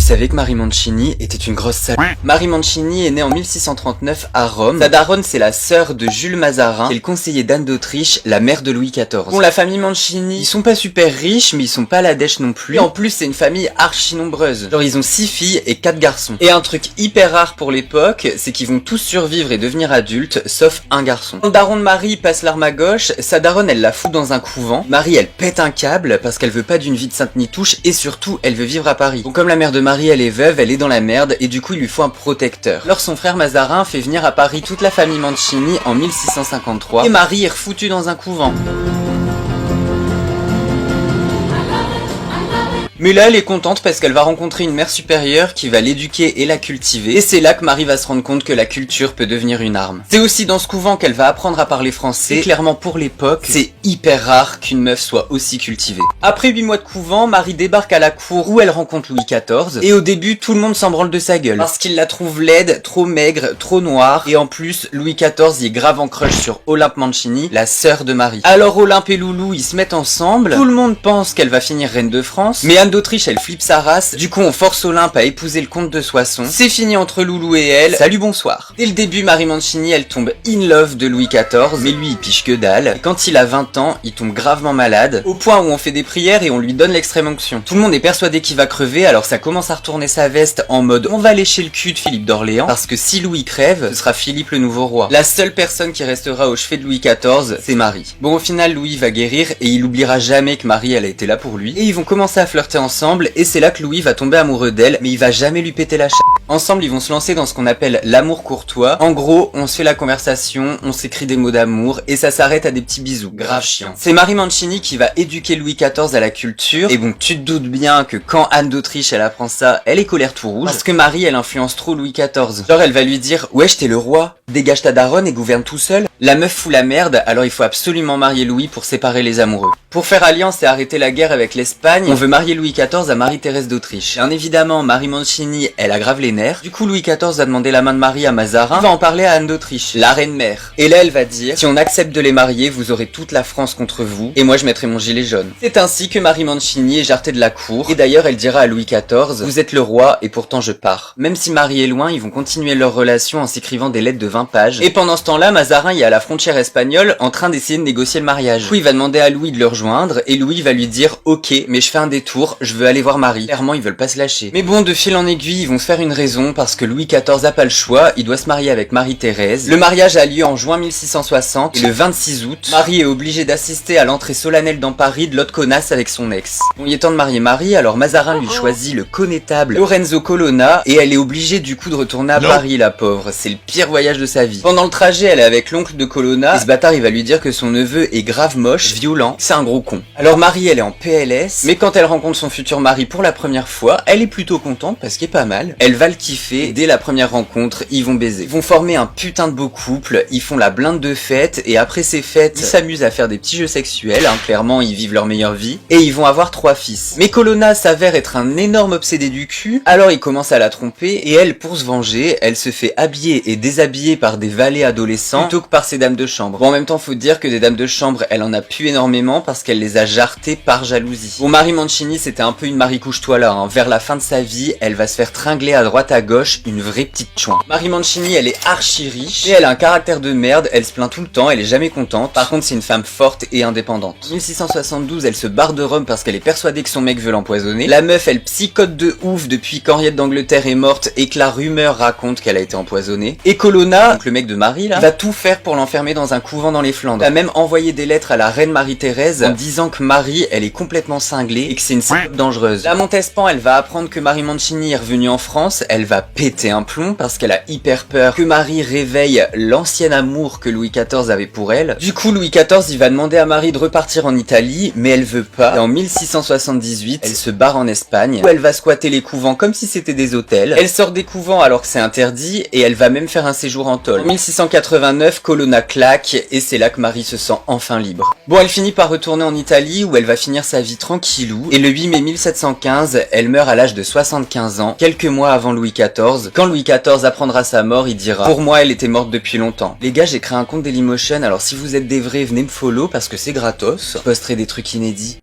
savez que Marie Mancini était une grosse salope? Marie Mancini est née en 1639 à Rome. Sa daronne, c'est la sœur de Jules Mazarin, qui est le conseiller d'Anne d'Autriche, la mère de Louis XIV. Bon, la famille Mancini, ils sont pas super riches, mais ils sont pas la dèche non plus. Et en plus, c'est une famille archi nombreuse. Genre, ils ont 6 filles et 4 garçons. Et un truc hyper rare pour l'époque, c'est qu'ils vont tous survivre et devenir adultes, sauf un garçon. Le daron de Marie passe l'arme à gauche, sa daronne, elle la fout dans un couvent. Marie, elle pète un câble parce qu'elle veut pas d'une vie de Sainte-Nitouche et surtout, elle veut vivre à Paris. Bon, comme la mère de Marie, elle est veuve, elle est dans la merde et du coup, il lui faut un protecteur. Alors, son frère Mazarin fait venir à Paris toute la famille Mancini en 1653 et Marie est refoutue dans un couvent. Mais là, elle est contente parce qu'elle va rencontrer une mère supérieure qui va l'éduquer et la cultiver. Et c'est là que Marie va se rendre compte que la culture peut devenir une arme. C'est aussi dans ce couvent qu'elle va apprendre à parler français. Et clairement, pour l'époque, c'est hyper rare qu'une meuf soit aussi cultivée. Après 8 mois de couvent, Marie débarque à la cour où elle rencontre Louis XIV. Et au début, tout le monde s'en branle de sa gueule. Parce qu'il la trouve laide, trop maigre, trop noire. Et en plus, Louis XIV y est grave en crush sur Olympe Mancini, la sœur de Marie. Alors Olympe et Loulou, ils se mettent ensemble. Tout le monde pense qu'elle va finir reine de France. Mais Anne d'Autriche, elle flippe sa race. Du coup, on force Olympe à épouser le comte de Soissons. C'est fini entre Loulou et elle. Salut, bonsoir. Dès le début, Marie Mancini, elle tombe in love de Louis XIV. Mais lui, il piche que dalle. Et quand il a 20 ans, il tombe gravement malade. Au point où on fait des prières et on lui donne l'extrême onction. Tout le monde est persuadé qu'il va crever. Alors ça commence à retourner sa veste en mode on va lécher le cul de Philippe d'Orléans. Parce que si Louis crève, ce sera Philippe le nouveau roi. La seule personne qui restera au chevet de Louis XIV, c'est Marie. Bon, au final, Louis va guérir et il oubliera jamais que Marie, elle a été là pour lui. Et ils vont commencer à flirter ensemble. Et c'est là que Louis va tomber amoureux d'elle, mais il va jamais lui péter la chatte. Ensemble, ils vont se lancer dans ce qu'on appelle l'amour courtois. En gros, on se fait la conversation, on s'écrit des mots d'amour, et ça s'arrête à des petits bisous. Grave chiant. C'est Marie Mancini qui va éduquer Louis XIV à la culture, et bon, tu te doutes bien que quand Anne d'Autriche, elle apprend ça, elle est colère tout rouge, parce que Marie, elle influence trop Louis XIV. Genre, elle va lui dire, wesh, t'es le roi, dégage ta daronne et gouverne tout seul. La meuf fout la merde, alors il faut absolument marier Louis pour séparer les amoureux. Pour faire alliance et arrêter la guerre avec l'Espagne, on veut marier Louis XIV à Marie-Thérèse d'Autriche. Bien évidemment, Marie Mancini, elle aggrave les nerfs. Du coup, Louis XIV a demandé la main de Marie à Mazarin, va en parler à Anne d'Autriche, la reine-mère. Et là, elle va dire, si on accepte de les marier, vous aurez toute la France contre vous, et moi je mettrai mon gilet jaune. C'est ainsi que Marie Mancini est jarretée de la cour, et d'ailleurs, elle dira à Louis XIV, vous êtes le roi, et pourtant je pars. Même si Marie est loin, ils vont continuer leur relation en s'écrivant des lettres de 20 pages. Et pendant ce temps-là, Mazarin est à la frontière espagnole, en train d'essayer de négocier le mariage. Du coup, il va demander à Louis de le rejoindre, et Louis va lui dire, ok, mais je fais un détour, je veux aller voir Marie. Clairement, ils veulent pas se lâcher. Mais bon, de fil en aiguille, ils vont se faire une raison, parce que Louis XIV a pas le choix, il doit se marier avec Marie-Thérèse. Le mariage a lieu en juin 1660, et le 26 août, Marie est obligée d'assister à l'entrée solennelle dans Paris de l'autre connasse avec son ex. Bon, il est temps de marier Marie, alors Mazarin lui choisit le connétable Lorenzo Colonna, et elle est obligée du coup de retourner à Paris, la pauvre. C'est le pire voyage de sa vie. Pendant le trajet, elle est avec l'oncle de Colonna, et ce bâtard, il va lui dire que son neveu est grave moche, violent, c'est un gros con. Alors Marie, elle est en PLS, mais quand elle rencontre son futur mari pour la première fois, elle est plutôt contente parce qu'il est pas mal. Elle va le kiffer, dès la première rencontre, ils vont baiser. Ils vont former un putain de beau couple, ils font la blinde de fêtes, et après ces fêtes, ils s'amusent à faire des petits jeux sexuels, hein, clairement ils vivent leur meilleure vie, et ils vont avoir 3 fils. Mais Colonna s'avère être un énorme obsédé du cul, alors il commence à la tromper, et elle, pour se venger, elle se fait habiller et déshabiller par des valets adolescents, plutôt que par ses dames de chambre. Bon, en même temps, faut dire que des dames de chambre, elle en a pu énormément parce qu'elle les a jartées par jalousie. Bon, Marie Mancini, c'était un peu une Marie couche-toi là, hein. Vers la fin de sa vie, elle va se faire tringler à droite à gauche, une vraie petite chouin. Marie Mancini, elle est archi riche, et elle a un caractère de merde, elle se plaint tout le temps, elle est jamais contente. Par contre, c'est une femme forte et indépendante. En 1672, elle se barre de Rome parce qu'elle est persuadée que son mec veut l'empoisonner. La meuf, elle psychote de ouf depuis qu'Henriette d'Angleterre est morte et que la rumeur raconte qu'elle a été empoisonnée. Et Colonna, donc le mec de Marie là, va tout faire pour l'enfermer dans un couvent dans les Flandres. Elle a même envoyé des lettres à la reine Marie-Thérèse en disant que Marie, elle est complètement cinglée et que c'est une salope dangereuse. La Montespan, elle va apprendre que Marie Mancini est revenue en France, elle va péter un plomb parce qu'elle a hyper peur que Marie réveille l'ancien amour que Louis XIV avait pour elle. Du coup, Louis XIV, il va demander à Marie de repartir en Italie, mais elle veut pas. Et en 1678, elle se barre en Espagne, où elle va squatter les couvents comme si c'était des hôtels. Elle sort des couvents alors que c'est interdit, et elle va même faire un séjour en tôle. En 1689, Colonna claque, et c'est là que Marie se sent enfin libre. Bon, elle finit par retourner en Italie, où elle va finir sa vie tranquillou, et le 8 mai 1715, elle meurt à l'âge de 75 ans, quelques mois avant Louis XIV. Quand Louis XIV apprendra sa mort, il dira « Pour moi, elle était morte depuis longtemps ». Les gars, j'ai créé un compte Dailymotion, alors si vous êtes des vrais, venez me follow parce que c'est gratos. Je posterai des trucs inédits.